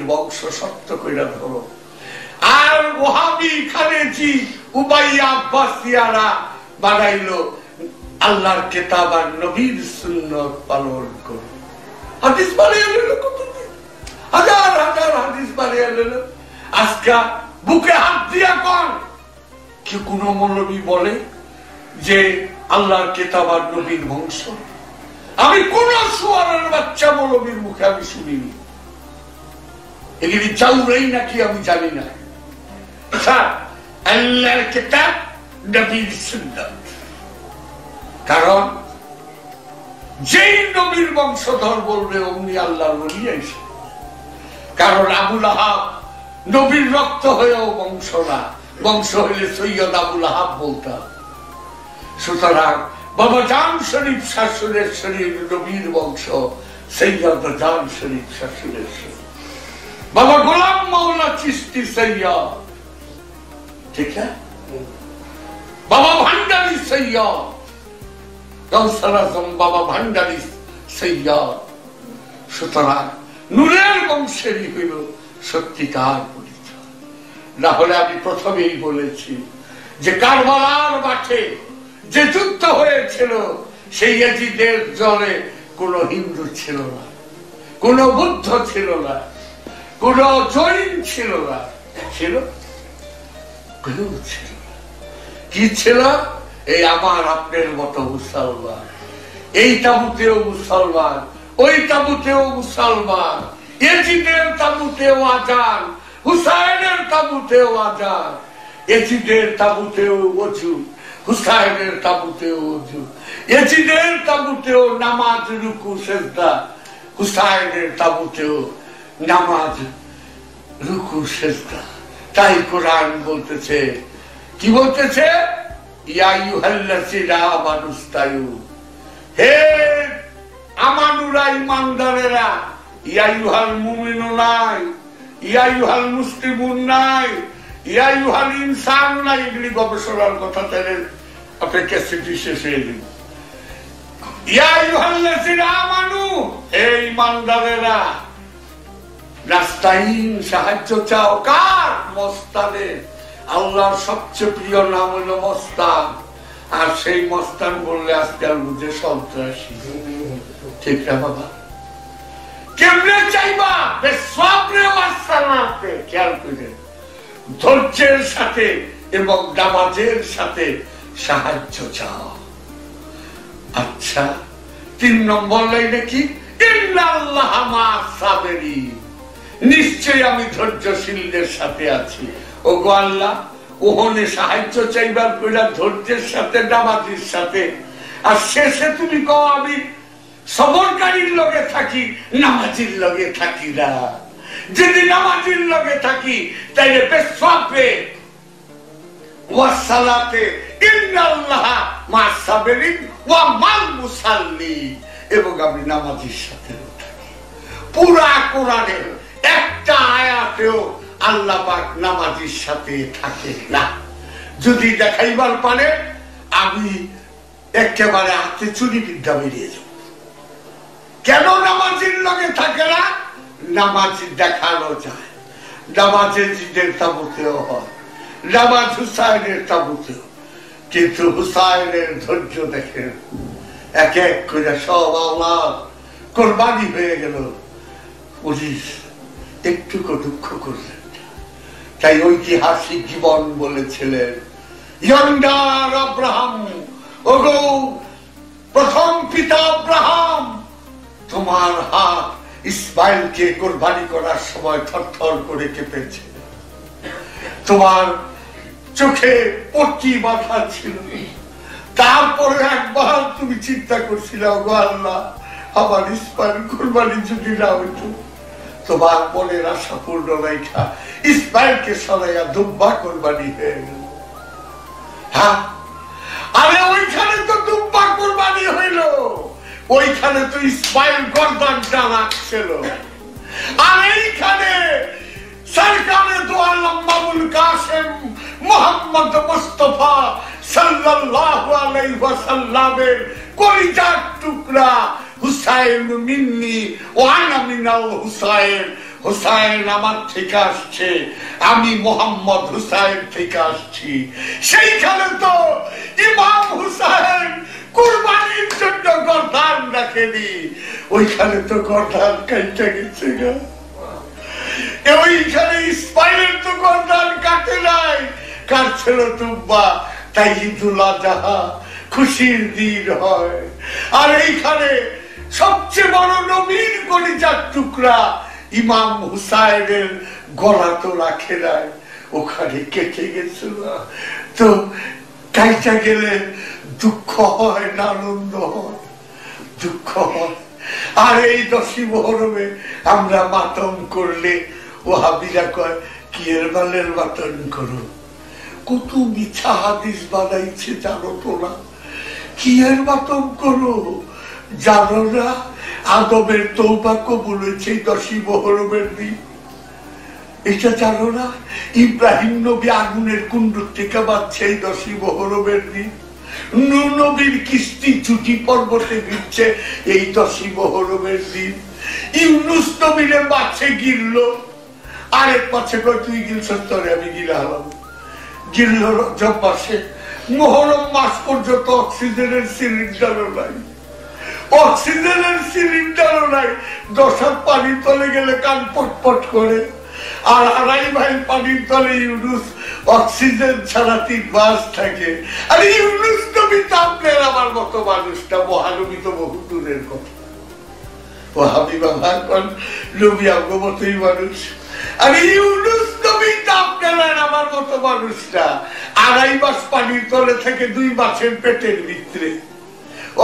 বংশ সত্য কইরা ধরো। আর ওহাবি খারেজি উবাইয়া আব্বাসিয়ারা বানাইলো আল্লাহর কিতাব আর নবীর সুন্নাত পালন করো। হাদিস বানিয়ে নিল, হাজার হাজার হাদিস বানিয়ে নিল। আজকে বুকে হাত দিয়া কর কি কোন মৌলবী বলে যে আল্লাহর কিতাব আর নবীর বংশ? আমি কোন শুয়ারের বাচ্চা মৌলবীর মুখে আমি শুনিনি। এগুলি চাউরাই নাকি আমি জানি না। আল্লাহর কিতাব নবীর সুন্নাত, কারণ যেই নবীর বংশধর বলবে অমনি আল্লাহর ওলি আইসে। কারণ আবুল আহাব নবীর রক্ত হয়েও বংশ না, বংশ হইলে সৈয়দ আবুল আহাব বলতাম। সুতরাং বাবা জান শরীফ শাশুড়ের শরীর নবীর বংশ, সৈয়দ জান শরীফ শাশুড়ের শরীর। বাবা গোলাম মাওলা চিশতি সৈয়দ, ঠিক আছে? বাবা ভান্ডারী সৈয়দ, গৌসুল আজম বাবা ভান্ডারী সৈয়দ। সুতরাং নূরের বংশেরই হইল সত্যিকার পরিচয়। না হলে আমি প্রথমেই বলেছি যে কারবালার মাঠে যে যুদ্ধ হয়েছিল সেই ইয়াজিদের জলে কোন হিন্দু ছিল না, কোন বুদ্ধ ছিল না, কোন জৈন ছিল না, ছিল কেউ ছিল না। কি ছিল? এই আমার আপনার মতো মুসলমান। এই তাবুতেও মুসলমান, ওই তাবুতেও মুসলমান, ইয়াজিদের তাবুতেও আজান, হুসাইনের তাবুতেও আজান, ইয়াজিদের তাবুতেও ওযু, হুসাইনের তাবুতেও ওযু, ইয়াজিদের তাবুতেও নামাজ রুকু সিজদা, হুসাইনের তাবুতেও নামাজ রুকু সিজদা। তাই কোরআন বলতেছে, কি বলতেছে? ইয়া আইয়ুহাল্লাযীনা আমানুস্তাইউ, হে আমানুরা ঈমানদারেরা, ইয়া আইয়ুহাল মুমিনুনা, ইয়া আইয়ুহাল মুসলিমুন নাই, ইয়া আইয়ুহাল ইনসানুনা। এগুলি গবেষণার কথা, তাহলে আপনি ক্যাসেটি শেষ হয়ে দিন। ইয়া আইয়ুহাল্লাযীনা আমানু, হে ঈমানদারেরা, নাস্তাইন সাহায্য চাও। কার? মস্তানের। আল্লাহর সবচেয়ে প্রিয় নাম হলো মস্তান। আর সেই মস্তান বললে আজকাল বুঝে সন্ত্রাসী, ঠিক না বাবা? কেমনে চাইবা? খেয়াল করে ধৈর্যের সাথে এবং নামাজের সাথে সাহায্য চাও। আচ্ছা, 3 নম্বর লাইনে কি? ইন্নাল্লাহা মা'আস সাবিরিন, নিশ্চয়ই আমি ধৈর্যশীলদের সাথে আছি। ওগো আল্লাহ, ওহনে সাহায্য চাইবার কইরা ধৈর্যের সাথে, নামাজের সাথে, আর শেষে তুমি কও আমি সবরকারীর লগে থাকি, নামাজের লগে থাকি না। যদি নামাজের লগে থাকি তাইলে বেসওয়াবে ওয়া সালাতে ইন্নাল্লাহা মা'আস সাবিরিন ওয়া মাল মুসাল্লিন, এবং আমি নামাজের সাথে থাকি। পুরা কোরআনের একটা আয়াতেও আল্লাহ পাক নামাজের সাথে থাকে না। যদি দেখাইবার পারে আমি একেবারে হাতে চুরি বিদ্যা বেরিয়ে যাব। কেন নামাজের লগে থাকে না? নামাজ দেখানো যায়, নামাজের জিদের তাবুতেও হয়, নামাজ হুসাইনের তাবুতেও। কিন্তু হুসাইনের ধৈর্য দেখেন, এক এক করে সব আওলাদ কোরবানি হয়ে গেল, পুলিশ একটুকু দুঃখ করলেন। তাই ঐতিহাসিক জীবন বলেছিলেন, ইয়ন্ডার আব্রাহাম, ওগো প্রথম পিতা আব্রাহাম, তোমার হাত ইসমাইলকে কোরবানি করার সময় থরথর করে কেঁপেছে, তোমার চোখে পট্টি বাঁধা ছিল। তারপরে একবার তুমি চিন্তা করছিলে, ওগো আল্লাহ, আমার ইসমাইল কোরবানি যদি না হইতো, তোমার মনের আশা পূর্ণ রেখা ইসমাইলকে সরাইয়া দুব্বা কোরবানি হয়ে গেল। হ্যাঁ, আরে ওইখানে তো দুব্বা কোরবানি হইল, ওইখানে তো ইসমাইল গর্দানটা রাখছিল। আর এইখানে সরকারে দো আলম আবুল কাসেম মুহাম্মদ মুস্তাফা সাল্লাল্লাহু আলাইহি ওয়াসাল্লামের কলিজার টুকরা হুসাইন মিন্নি ওয়া আনা মিনাল হুসাইন, হুসাইন আমার থেকে আসছে, আমি মোহাম্মদ হুসাইন থেকে আসছি। সেইখানে তো ইমাম হুসাইন কুরবানির জন্য গর্দান রাখেনি, ওইখানে তো গর্দান কাইটা গেছে গা। ওইখানে ইসমাইলের তো গর্দান কাটে নাই, কাটছিল তুব্বা। তাই ঈদুল আজহা খুশির দিন হয়। আর এইখানে সবচেয়ে বড় নবীর কলিজার টুকরা ইমাম হুসাইনের গলা তো রাখে নাই, ওখানে কেটে গেছিল। তো কাইটা গেলে দুঃখ হয় না আনন্দ হয়? দুঃখ হয়। আর এই 10ই মুহররমে আমরা মাতম করলে ওয়াহাবিরা কয় কি এর বালের মাতম করো। কত মিথ্যা হাদিস বানাইছে জানো তো না? কি এর মাতম করো জানো না? আদমের তওবা কবুল হয়েছে 10ই মুহররমের দিন, এটা জানো না? ইব্রাহিম নবী আগুনের কুণ্ড থেকে বাঁচছে এই 10ই মুহররমের দিন। নূহ নবীর কিস্তি ছুটি পর্বতে ভিড়ছে এই 10ই মুহররমের দিন। ইউনুস নবীরে মাছে গিরলো, আরেক মাছে কয় তুই গিলছস তোরে আমি গিলা হলাম। গিরলো রজব মাসে। মুহররম মাস পর্যন্ত অক্সিজেনের সিলিন্ডারও নাই, অক্সিজেনের সিলিন্ডারও নাই। 10 হাত পানির তলে গেলে কান পটপট করে। আর 2.5 মাইল পানির তলে ইউনুস অক্সিজেন ছাড়া 3 মাস থাকে। আর ইউনুস নবী তো আপনার আমার মতো মানুষটা, মহানবী তো বহু দূরের কথা। ওয়াহাবি বাবা নবী আমার মতোই মানুষ। আর ইউনুস নবী তো আপনার আর আমার মতো মানুষটা 2.5 মাস পানির তলে থেকে 2 মাসের পেটের ভিতরে।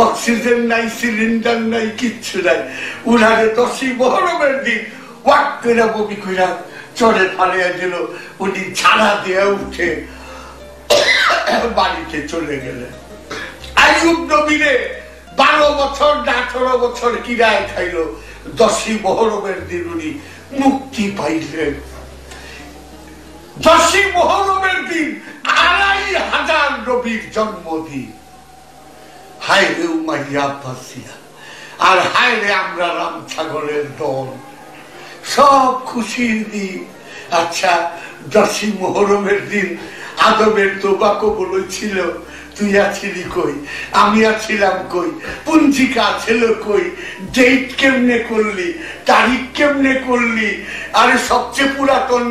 অক্সিজেন নাই, সিলিন্ডার নাই, কিচ্ছু নাই। উনারে 10ই মুহররমের দিন ওয়াক করে বমি কইরা চরে ফালিয়ে দিল। উনি ঝাড়া দিয়ে উঠে বাড়িতে চলে গেলেন। আইয়ুব নবীরে 12 বছর না 18 বছর কিরায় খাইল, 10ই মুহররমের দিন উনি মুক্তি পাইলেন। 10ই মুহররমের দিন 2500 নবীর জন্মদিন। হায় রে উমাইয়া আব্বাসিয়া, আর হায় রে আমরা রাম ছাগলের দল, সব খুশির দিন। আচ্ছা 10ই মুহররমের দিন আদমের তওবা কবুল হয়েছিল, তুই আছিলি কই? আমি আছিলাম কই? পঞ্জিকা ছিল কই? ডেট কেমনে করলি? তারিখ কেমনে করলি? আরে সবচেয়ে পুরাতন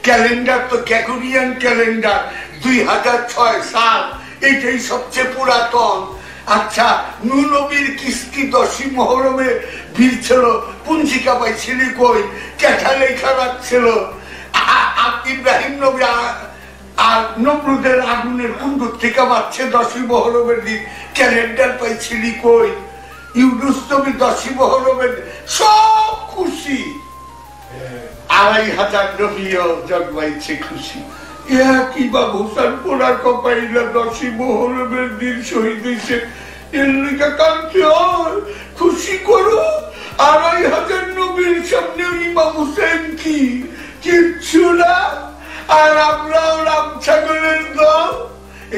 ক্যালেন্ডার তো গ্রেগরিয়ান ক্যালেন্ডার, 2006 সাল, এটাই সবচেয়ে পুরাতন। আচ্ছা নূহ নবীর কিস্তি 10ই মুহররমে ভিড় ছিল, পঞ্জিকা পাইছিলি কই? কেঠা লেখা রাখছিল। ইব্রাহিম নবী আর নমরুদের আগুনের কুণ্ড থেকে বাঁচছে 10ই মুহররমের দিন, ক্যালেন্ডার পাইছিলি কই? ইউনুস নবী 10ই মুহররমের, সব খুশি। 2500 নবীও জন্মাইছে খুশি। ইমাম হুসাইন পোড়া কপাইলা 10ই মুহররমের দিন শহীদ হয়েছে। এর লিগা কাঁদতে হয়, খুশি করো। 2500 নবীর সামনে ইমাম হুসাইন কি কিচ্ছু না। আর আমরাও রাম ছাগলের দল।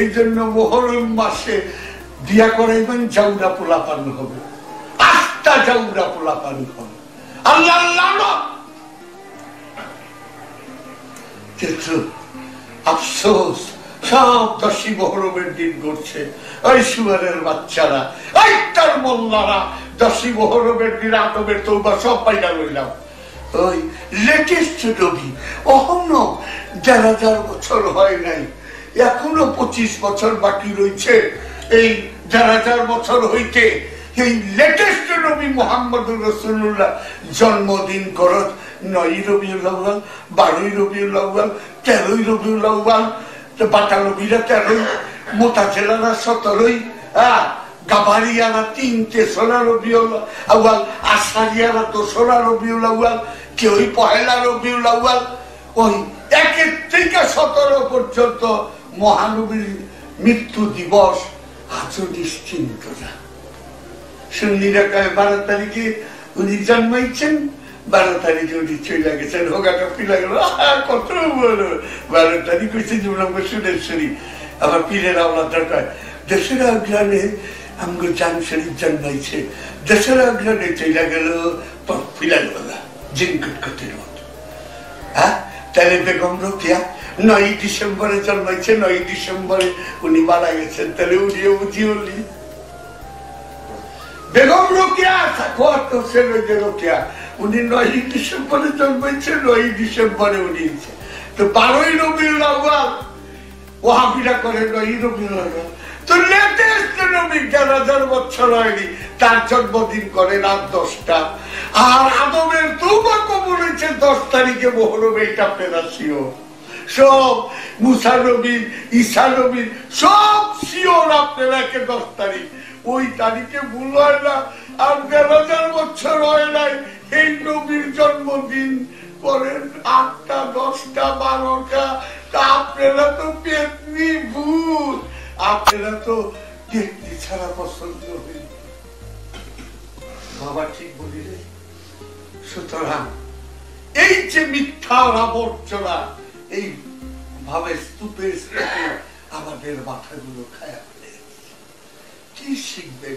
এই জন্য মুহররম মাসে বিয়া করাইবেন, জাউরা পোলা পান হবে, 8টা জাউরা পোলা পান হবে। আল্লাহ লানত। কিন্তু আফসোস সব 10ই মুহররমের দিন করছে ওই সুয়ারের বাচ্চারা, ওই তার মোল্লারা। 10ই মুহররমের দিন আদমের তওবা সব পাইয়া লইলাম। ওই লেটেস্ট নবী অহনো 1000 বছর হয় নাই, এখনো 25 বছর বাকি রয়েছে এই 1000 বছর হইতে। এই লেটেস্ট নবী মুহাম্মদুর রাসূলুল্লাহ জন্মদিন করত 9ই রবিউল আউয়াল, 12ই রবিউল আউয়াল, 13ই রবিউল আউয়াল। বাটা নবীরা 13ই, মুতাজিলারা 17ই, গাবারিয়ারা 3 রবিউল আউয়াল, আশারিয়ারা 2 রবিউল আউয়াল, কেউই 1 রবিউল আউয়াল। ওই 1 থেকে 17 পর্যন্ত মহানবীর মৃত্যু দিবস আজও নিশ্চিন্ত না। সুন্নিরা কয় 12 তারিখে উনি জন্মাইছেন, 12 তারিখে উনি চলে গেছেন। হোগাটা পিলা গেল, কত বড় 12 তারিখ হয়েছে জুমনাম্বর সুরেশ্বরী। আবার পীরের আওলাদা কয় দেশের অগ্রাণে আমগো জান শরীফ জন্মাইছে, দেশের অগ্রাণে চলে গেল পিলা গেল জিনকুটকুটির মতো। হ্যাঁ, তাহলে বেগম রোকেয়া 9 ডিসেম্বরে জন্মাইছে, 9 ডিসেম্বরে উনি মারা গেছেন, তাহলে উনিও বুঝি হলি। বেগম রোকেয়া সাখাওয়াত হোসেন রোকেয়া উনি 9 ডিসেম্বরে জন্মাইছে, 9 ডিসেম্বরে উনি। তো 12ই রবিউল আউয়াল ওয়াহাবিরা করে 9ই রবিউল আউয়াল। তো লেটেস্ট নবী 11,000 বছর হয়নি, তার জন্মদিন করে রাত 10টা। আর আদমের তওবা কবুল হয়েছে 10 তারিখে মুহররম। এটা আপনারা শিওর? সব মুসা নবীর, ঈসা নবীর সব শিওর আপনারা 10 তারিখ। ওই তারিখে ভুল হয় না। আর 11,000 বছর হয় নাই এই নবীর জন্মদিন করেন 8টা, 10টা, 12টা। তা আপনারা তো পেতনি ভূত, আপনারা তো দেখতে ছাড়া পছন্দ হইল। বাবা ঠিক বলি রে। সুতরাং এই যে মিথ্যা আবর্জনা এই ভাবে স্তূপের স্তূপে আমাদের মাথাগুলো খায়া ফেলে। কি শিখবে,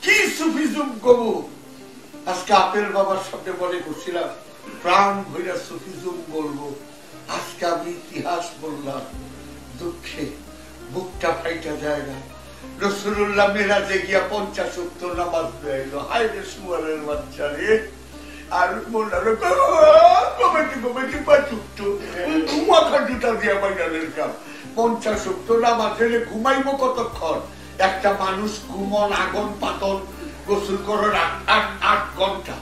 কি সুফিজম করবো? আজকে আপেল বাবার সামনে বলে করছিলাম প্রাণ ভৈরা সুফিজম বলবো। আজকে আমি ইতিহাস বললাম, দুঃখে বুকটা ফাইটা যায় না। রাসূলুল্লাহ মেরাজে গিয়া 50 ওয়াক্ত নামাজ পড়াইলো। হায় রে সুয়ারের বাচ্চা রে। আর মোল্লারা কমিটি পাচুকতো মাথা জুতা দিয়া বাইরের কাম। 50 ওয়াক্ত নামাজ হলে ঘুমাইবো কতক্ষণ? একটা মানুষ ঘুমন আগন পাতন গোসল করার 8 ঘন্টা।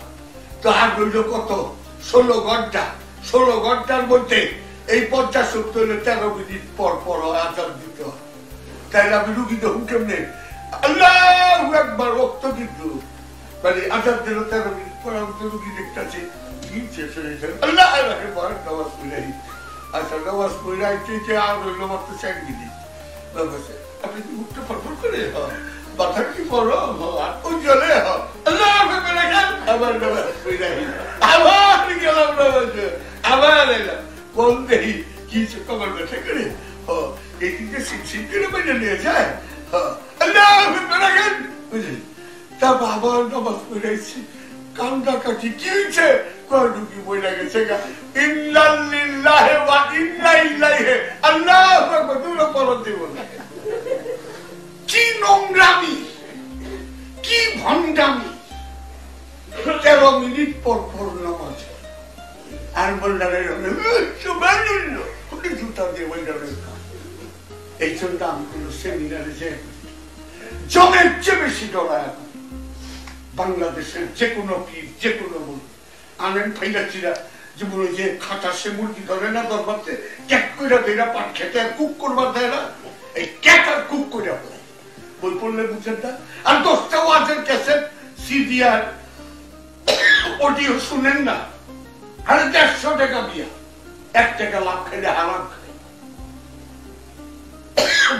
তো আর রইল কত? 16 ঘন্টা। 16 ঘন্টার মধ্যে এই 50 ওয়াক্ত হলে 13 মিনিট পর পর আযান দিতে হয়। তাইলে আমি রুগী দেখুন কেমনে? আল্লাহু আকবার রক্ত কিন্তু মানে আযান দিল 13 মিনিট পর আমি তো রুগী দেখতেছি কি শেষ হয়ে যায়। আল্লাহ আকবার নামাজ পড়াই। আচ্ছা নামাজ পড়াই যে আর রইল মাত্র 4 মিনিট। আপনি কি মুখটা ফরফর করে মাথা কি করো আর কোন জলে আল্লাহ আকবার আবার নামাজ পড়াই। আবার গেলাম নামাজে, আবার এলাম। কোন দেহি কি কবর বেঠে করে এই দিকে শিক্ষিত করে বাইরে নিয়ে যায়। আল্লাহ আকবার বুঝলি? তা বাবা নামাজ পড়াইছি, কান্দা কাটি কি হয়েছে? কয়ডুকি বইলা গেছে গা ইন্নালিল্লাহি ওয়া ইন্না ইলাইহি। আল্লাহু আকবার দুটো পড়তে দিব না। কি নোংরামি, কি ভণ্ডামি! 13 মিনিট পর পর নামাজ। আর বললাম জুতা দিয়ে বললাম। এই জন্য আমি কোন সেমিনারে যে জমের চেয়ে বেশি ডরায় বাংলাদেশের যে কোনো পীর, যে কোনো বল আনেন ফাইলাচিরা যে বলে যে খাটা সে মুরগি ধরে না দরবারতে ক্যাক করে দেয় পাট খেতে আর কুক করবার দেয় না। এই ক্যাক আর কুক করে বই পড়লে বুঝেন না। আর 10টা ওয়াজের ক্যাসেট সিডি আর অডিও শুনেন না। আর 150 টাকা বিয়া, 1 টাকা লাভ খাইলে হারাম খাই।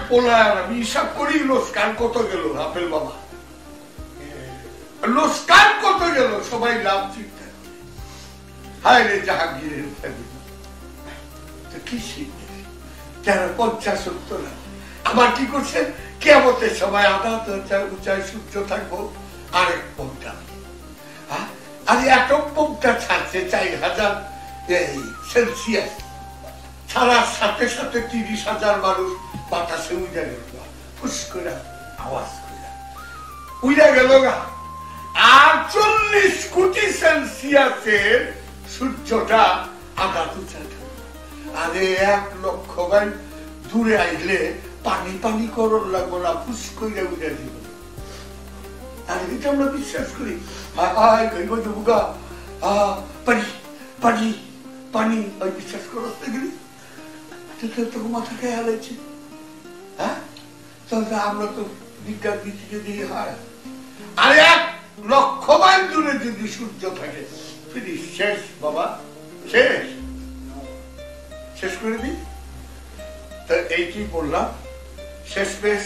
পোলার আমি হিসাব করি লোসকান কত গেল আপেল বাবা, লোসকান কত গেল সবাই লাভ চিন্তা। হায় রে জাহাঙ্গীরের ফ্যামিলি কি শিখবে? 50 ওয়াক্ত না। আবার কি করছেন? কিয়ামতের সময় আদালত উঁচায় সূর্য থাকবো আরেক পথটা। আর অ্যাটম বোমটা ছাড়ছে 4000 সেলসিয়াস ছাড়ার সাথে সাথে 30,000 মানুষ বাতাসে উড়ে গেল, ফুস করে আওয়াজ করে উড়ে গেল গা। আর 40 কোটি সেলসিয়াসের সূর্যটা আঘাত উঁচা থাকবে। আরে 1 লক্ষ মাইল দূরে আইলে পানি পানি করর লাগবো না, ফুস করে উড়ে দিব। আর এটা আমরা বিশ্বাস করি। পানি পানি পানি ওই বিশ্বাস করতে গেলি তোকে মাথা খেয়ে হারাইছি। হ্যাঁ, তাহলে আমরা তো বিজ্ঞান ভিত্তিকে দিয়ে হয়। আর 1 লক্ষ মাইল দূরে যদি সূর্য থাকে ফিনিশ, শেষ বাবা, শেষ শেষ করে দিই। তা এইটি বললাম শেষ বেশ